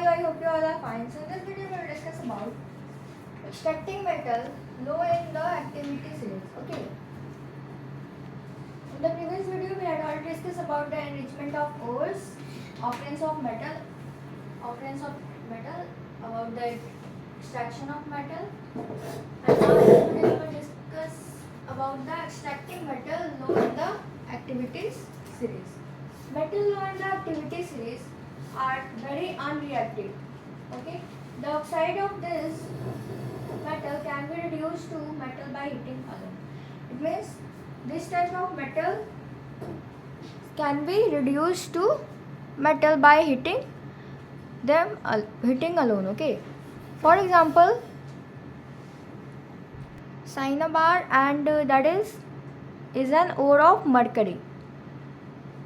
you? I hope you all are fine. So in this video we will discuss about extracting metal low in the activity series. Okay. In the previous video we had already discussed about the enrichment of ores, occurrence of metal, about the extraction of metal, and now in this video we will discuss about the extracting metal low in the activities series. Metal low in the activity series are very unreactive. Okay, the oxide of this metal can be reduced to metal by heating alone. It means this type of metal can be reduced to metal by heating alone. Okay, for example, cinnabar, and that is an ore of mercury.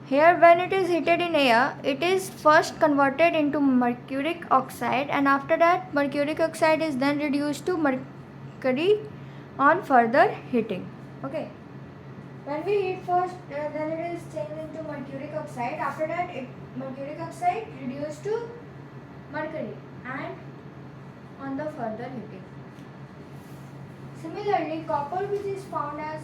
Here, when it is heated in air, it is first converted into mercuric oxide, and after that mercuric oxide is then reduced to mercury on further heating. Okay, when we heat first, then it is changed into mercuric oxide. After that, mercuric oxide reduced to mercury and on the further heating. Similarly, copper, which is found as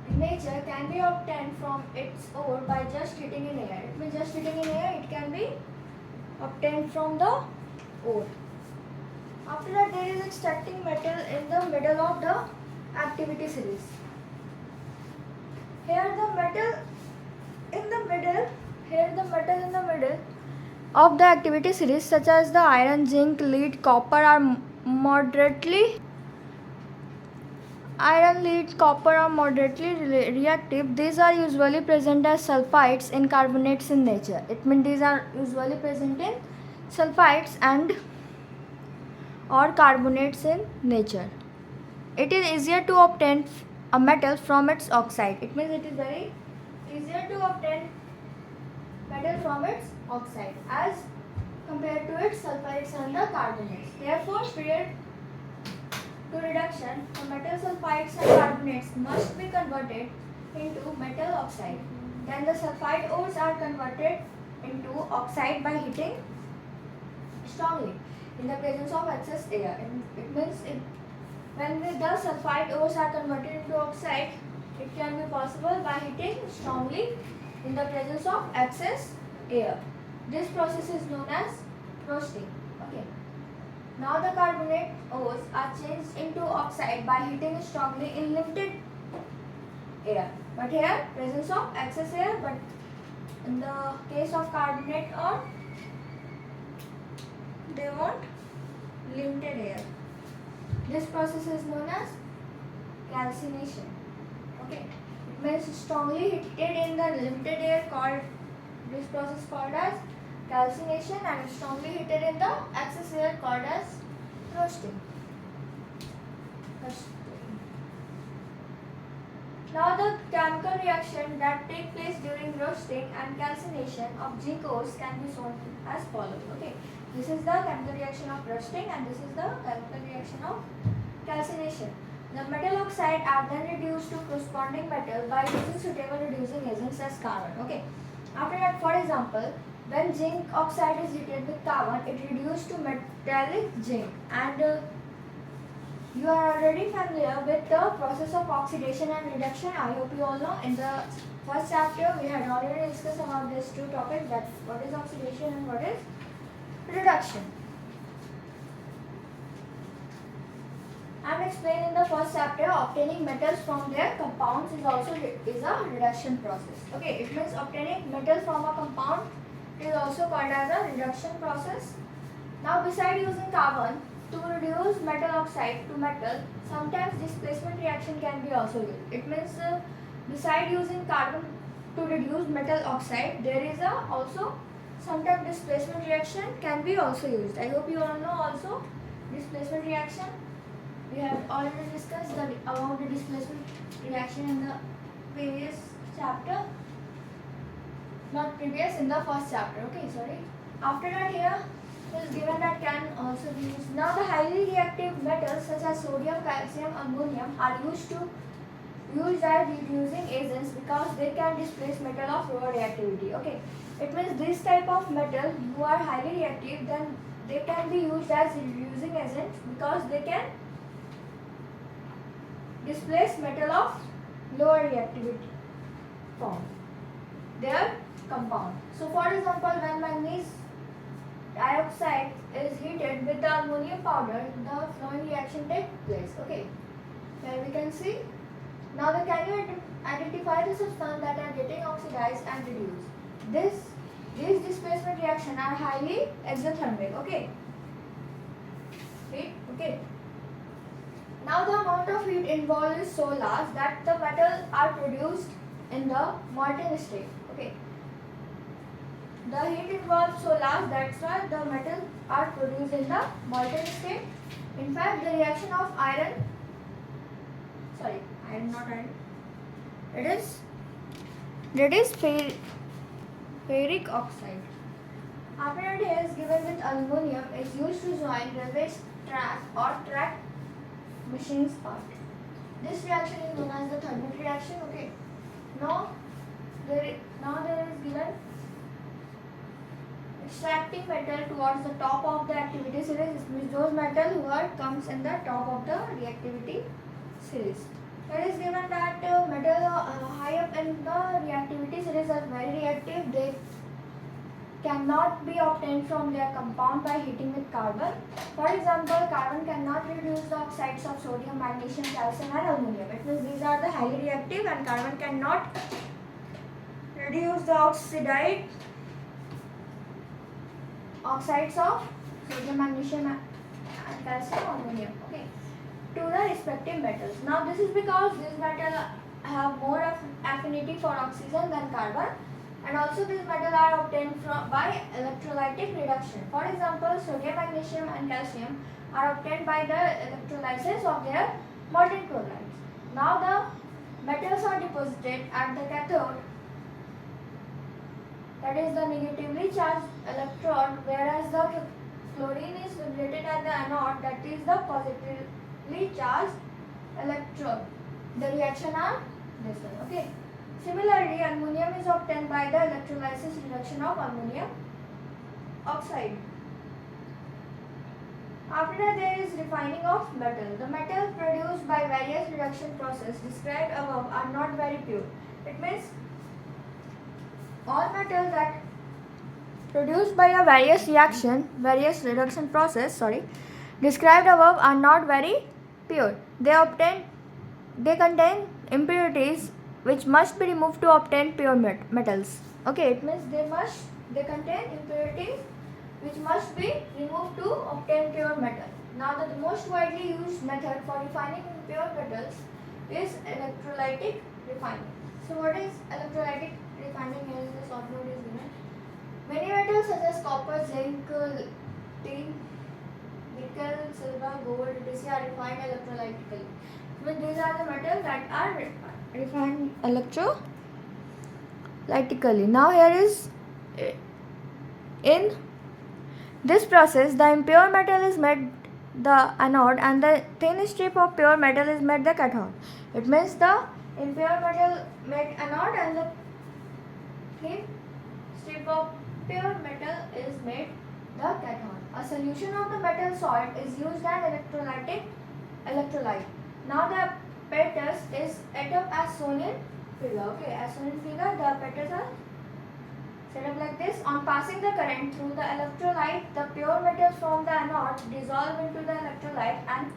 in nature, can be obtained from its ore by just heating in air. It means just heating in air, it can be obtained from the ore. After that, there is extracting metal in the middle of the activity series. Here the metal in the middle of the activity series, such as the iron, zinc, lead, copper, are moderately reactive. These are usually present as sulfides in carbonates in nature. It means these are usually present in sulfides and or carbonates in nature. It is easier to obtain a metal from its oxide. It means it is very easier to obtain metal from its oxide as compared to its sulfides and the carbonates. Therefore, prior to reduction, the metal sulfides and carbonates must be converted into metal oxide. Then the sulfide ores are converted into oxide by heating strongly in the presence of excess air. It means when the sulfide ores are converted into oxide, it can be possible by heating strongly in the presence of excess air. This process is known as roasting. Okay. Now the carbonate ores are changed into oxide by heating strongly in limited air. But here, presence of excess air, but in the case of carbonate ore, they want limited air. This process is known as calcination. Okay, it means strongly heated in the limited air, called this process called as calcination, and strongly heated in the excess air called as roasting. Now the chemical reaction that take place during roasting and calcination of zinc ores can be shown as follows. Okay, this is the chemical reaction of roasting and this is the chemical reaction of calcination. The metal oxide are then reduced to corresponding metal by using suitable reducing agents as carbon. Okay, after that, for example, when zinc oxide is heated with carbon, it reduced to metallic zinc, and you are already familiar with the process of oxidation and reduction. I hope you all know. In the first chapter, we had already discussed about these two topics, that what is oxidation and what is reduction. And explained in the first chapter, obtaining metals from their compounds is a reduction process. Okay, it means obtaining metal from a compound is also called as a reduction process. Now, beside using carbon to reduce metal oxide to metal, sometimes displacement reaction can be also used. It means beside using carbon to reduce metal oxide, there is also sometimes displacement reaction can be also used. I hope you all know also displacement reaction. We have already discussed about the displacement reaction in the previous chapter. Not previous, in the first chapter. Okay, sorry. After that, here is given that can also be used. Now the highly reactive metals such as sodium, calcium, ammonium are used as reducing agents because they can displace metal of lower reactivity. Okay. It means this type of metal who are highly reactive, then they can be used as reducing agents because they can displace metal of lower reactivity form their compound. So for example, when manganese dioxide is heated with the ammonium powder, the following reaction takes place. Okay, here we can see. Now can you identify the substance that are getting oxidized and reduced? These displacement reactions are highly exothermic. Okay. Okay. Now the amount of heat involved is so large that the metals are produced in the molten state. Okay. The heat involved so large, that's why the metals are produced in the molten state. In fact, the reaction of that is ferric oxide. After it is given with aluminum, is used to join railway track or track machines part. This reaction is known as the thermic reaction. Okay. Now there is given extracting metal towards the top of the activity series, means those metal who are comes in the top of the reactivity series. It is given that metal high up in the reactivity series are very reactive. They cannot be obtained from their compound by heating with carbon. For example, carbon cannot reduce the oxides of sodium, magnesium, calcium and aluminum. It means these are the highly reactive, and carbon cannot reduce the oxides of sodium, magnesium and calcium, aluminum. Okay, to the respective metals. Now this is because these metals have more affinity for oxygen than carbon, and also these metals are obtained by electrolytic reduction. For example, sodium, magnesium and calcium are obtained by the electrolysis of their molten chlorides. Now the metals are deposited at the cathode, that is the negatively charged electrode, whereas the chlorine is liberated at the anode, that is the positively charged electrode. The reaction are this one. Okay. Similarly, aluminum is obtained by the electrolysis reduction of aluminum oxide. After that, there is refining of metal. The metals produced by various reduction processes described above are not very pure. It means all metals that produced by a various reduction process, described above are not very pure. They contain impurities which must be removed to obtain pure metals. Okay, it means they contain impurities which must be removed to obtain pure metal. Now the most widely used method for refining pure metals is electrolytic refining. So what is electrolytic refining? Here is the short note is given. Many metals such as copper, zinc, tin, nickel, silver, gold, etc. are refined electrolytically. But these are the metals that are refined electrolytically. Now here is, in this process, the impure metal is made the anode and the thin strip of pure metal is made the cathode. It means the impure metal made anode and the thin strip of pure metal is made the cathode. A solution of the metal salt is used as electrolyte. Now the apparatus is set up as shown in figure. Okay, as shown in figure, the apparatus are set up like this. On passing the current through the electrolyte, the pure metals from the anode dissolve into the electrolyte, and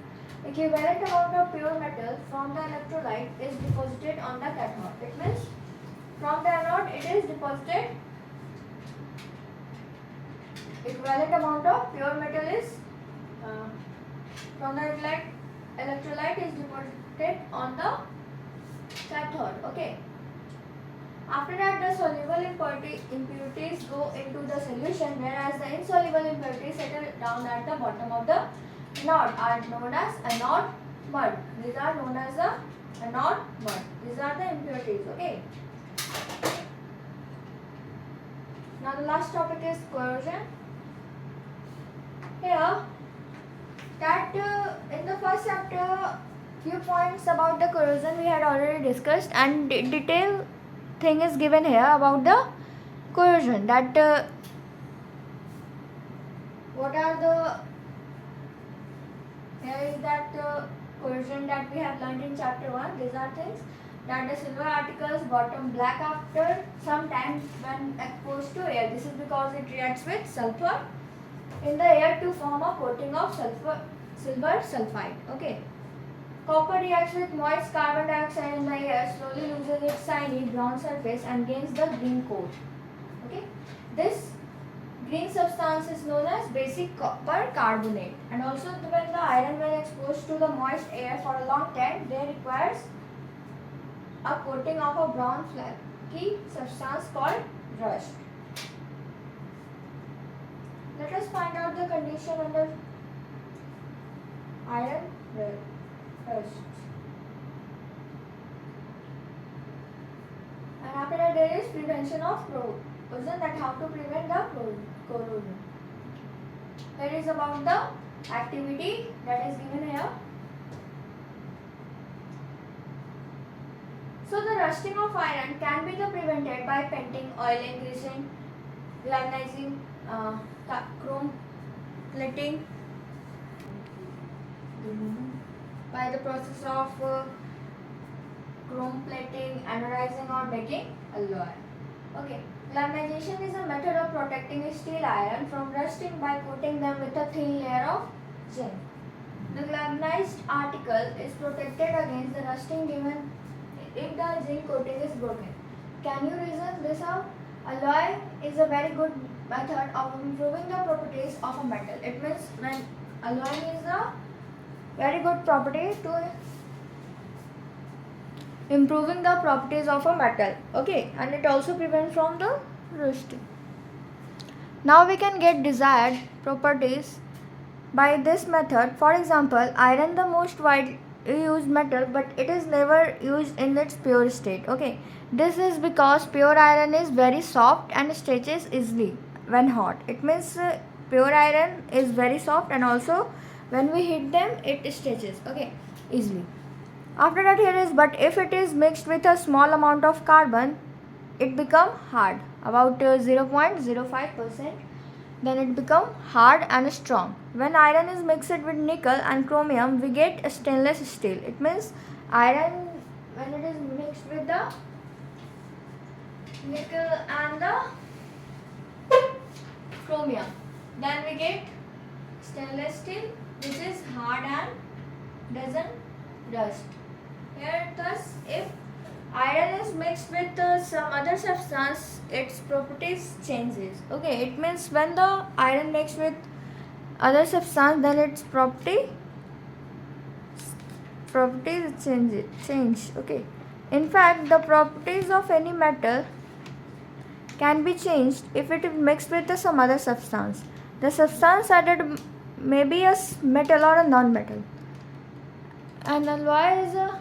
equivalent amount of pure metal from the electrolyte is deposited on the cathode. It means from the anode it is deposited, equivalent amount of pure metal is from the electrolyte is deposited on the cathode. Okay. After that, the soluble impurities go into the solution, whereas the insoluble impurities settle down at the bottom of the anode are known as anode mud. These are known as the anode mud. These are the impurities. Okay. Now the last topic is corrosion. Here, that in the first chapter, few points about the corrosion we had already discussed, and detail thing is given here about the corrosion. That what are the here is that corrosion that we have learned in chapter 1. These are things that the silver particles bottom black after some time when exposed to air. This is because it reacts with sulfur in the air to form a coating of silver sulfide. Okay. Copper reacts with moist carbon dioxide in the air, slowly loses its shiny brown surface and gains the green coat. Okay. This green substance is known as basic copper carbonate. And also when the iron when exposed to the moist air for a long time, they requires a coating of a brown flaky substance called rust. Let us find out the condition under iron rust. And after that there is prevention of corrosion, that how to prevent the corrosion. Here is about the activity that is given here. So the rusting of iron can be prevented by painting, oiling, greasing, galvanizing, chrome plating, by the process of chrome plating, anodizing or making alloy. Okay, galvanization is a method of protecting steel iron from rusting by coating them with a thin layer of zinc. The galvanized article is protected against the rusting given if the zinc coating is broken. Can you reason this out? Alloy is a very good method of improving the properties of a metal. It means when alloy is a very good property to improving the properties of a metal. Okay, and it also prevents from the rusting. Now we can get desired properties by this method. For example, iron, the most widely used metal, but it is never used in its pure state. Okay, this is because pure iron is very soft and stretches easily when hot. It means pure iron is very soft and also when we heat them it stretches, okay, easily. After that here is, but if it is mixed with a small amount of carbon, it become hard, about 0.05%. Then it become hard and strong. When iron is mixed with nickel and chromium, we get stainless steel. It means iron when it is mixed with the nickel and the chromium, then we get stainless steel, which is hard and doesn't rust. Here thus, if iron is mixed with some other substance, its properties changes. Okay, it means when the iron mixed with other substance, then its properties change. Okay, in fact, the properties of any metal can be changed if it is mixed with some other substance. The substance added may be a metal or a non-metal. And alloy is a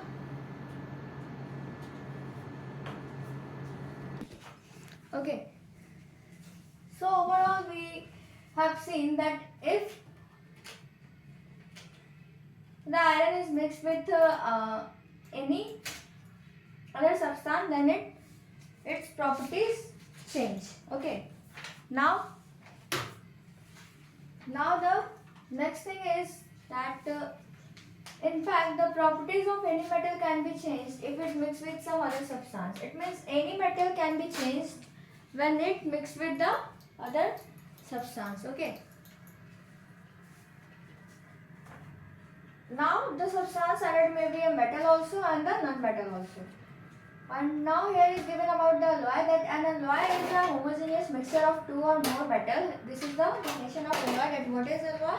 okay. So overall we have seen that if the iron is mixed with any other substance, then its properties change. Okay. Now the next thing is that in fact the properties of any metal can be changed if it mixed with some other substance. It means any metal can be changed when it mixed with the other substance. Okay. Now the substance added may be a metal also and the non-metal also. And now here is given about the alloy, that an alloy is a homogeneous mixture of two or more metal. This is the definition of alloy. That what is alloy?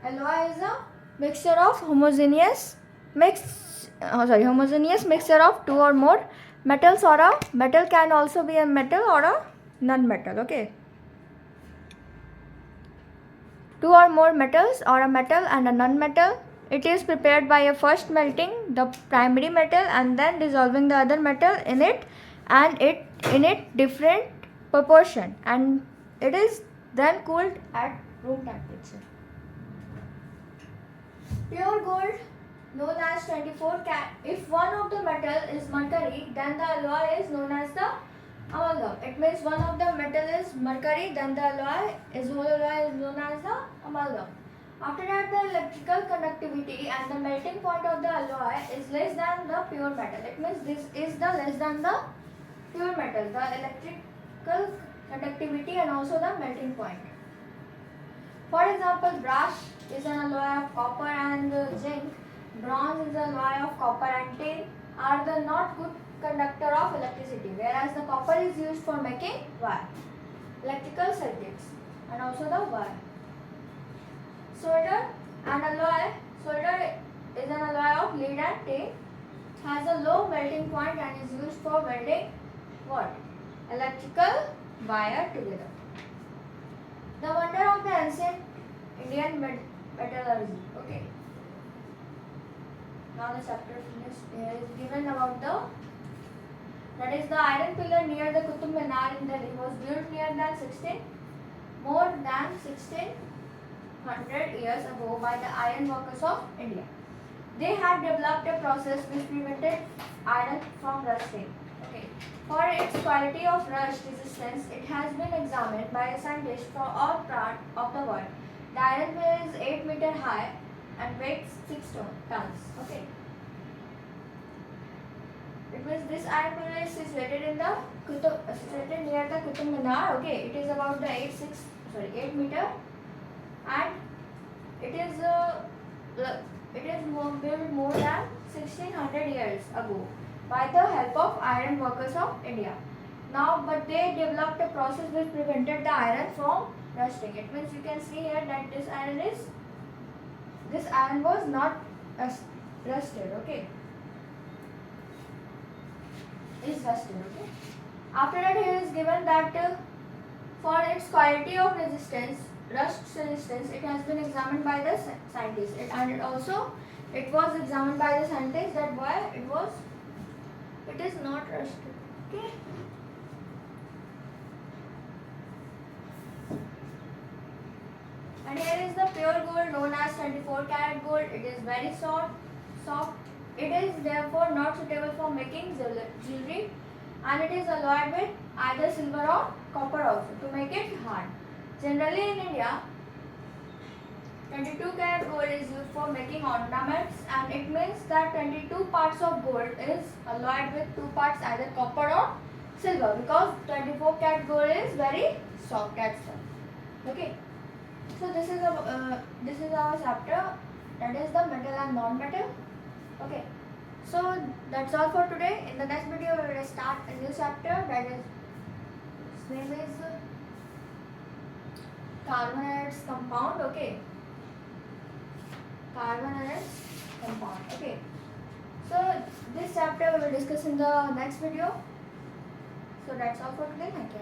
Alloy is a mixture of homogeneous mixture of two or more metals, or a metal can also be a metal or a non-metal. Okay, two or more metals or a metal and a non-metal. It is prepared by a first melting the primary metal and then dissolving the other metal in it, and in different proportion, and it is then cooled at room temperature. Pure gold, known as 24 cat. If one of the metal is mercury, then the alloy is known as the Amalgam. It means one of the metal is mercury, then the alloy is whole alloy is known as the amalgam. After that, the electrical conductivity and the melting point of the alloy is less than the pure metal. It means this is the less than the pure metal, the electrical conductivity and also the melting point. For example, brass is an alloy of copper and zinc. Bronze is an alloy of copper and tin are the not good conductor of electricity, whereas the copper is used for making wire, electrical circuits and also the wire. Solder is an alloy of lead and tin, has a low melting point and is used for welding what? Electrical wire together. The wonder of the ancient Indian metallurgy. Okay. Now the chapter finished. Here is given about that is the iron pillar near the Qutub Minar in Delhi was built more than 1600 years ago by the iron workers of India. They had developed a process which prevented iron from rusting. Okay. For its quality of rust resistance, it has been examined by a scientist from all parts of the world. The iron pillar is 8 meters high and weighs 6 tons. Okay. It means this iron pillar is situated near the Qutub Minar. Okay, it is about the 8 meter, and it is built more than 1600 years ago by the help of iron workers of India. Now, but they developed a process which prevented the iron from rusting. It means you can see here that this iron was not rusted. Okay. Is rusted. Okay. After that, here is given that for its quality of resistance, rust resistance, it has been examined by the scientists, and it was examined by the scientists that why it is not rusted. Okay. And here is the pure gold known as 24 karat gold. It is very soft. It is therefore not suitable for making jewelry, and it is alloyed with either silver or copper also to make it hard. Generally in India, 22 karat gold is used for making ornaments, and it means that 22 parts of gold is alloyed with 2 parts either copper or silver, because 24 karat gold is very soft. That's why. Okay. So this is our chapter, that is the metal and non-metal. Okay, so that's all for today. In the next video, we will start a new chapter, that is, its name is carbonate compound. Okay, carbonate compound. Okay, so this chapter we will discuss in the next video. So that's all for today. Thank you.